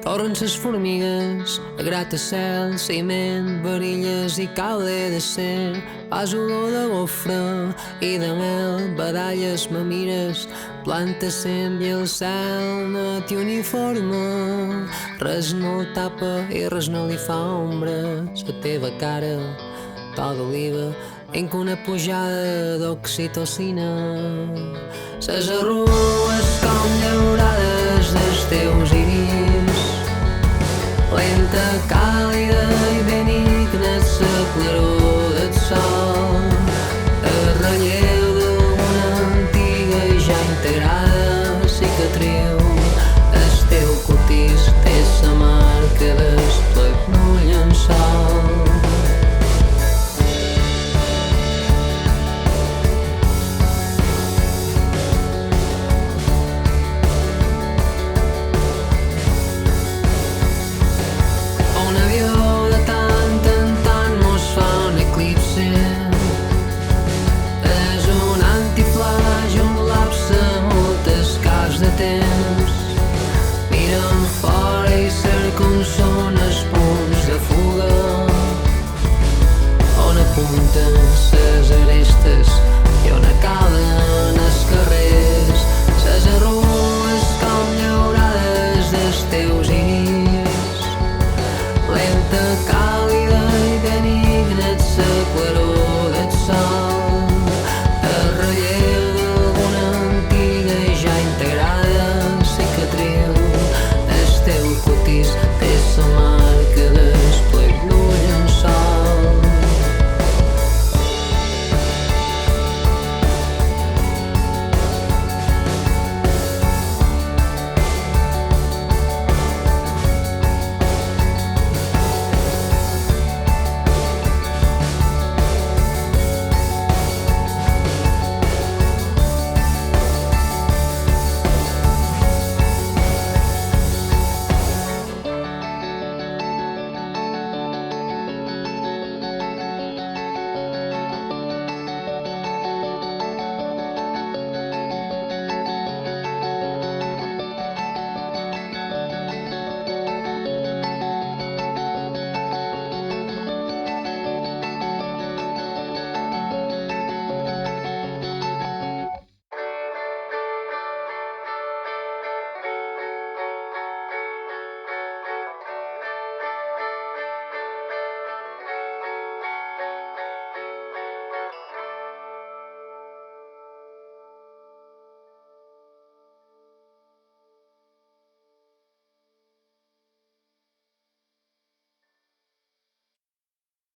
Corren ses formigues, a gratacel, ciment, varilles i calde de ser. Fas olor de gofre i de mel, badalles, mamires, plantes sempre i el cel net i uniforme. Res no el tapa i res no li fa ombra. La teva cara, to d'oliva, enca una pujada d'oxitocina. Ses arrugues com llaurades dels teus iris, lenta, càlida i benigna, sa claror del sol, el relleu d'una antiga i ja integrada cicatriu. El teu cutis té sa marca del plec no llençol. Miren fora i cerquen els punts de fuga on apunten ses arestes i on acaben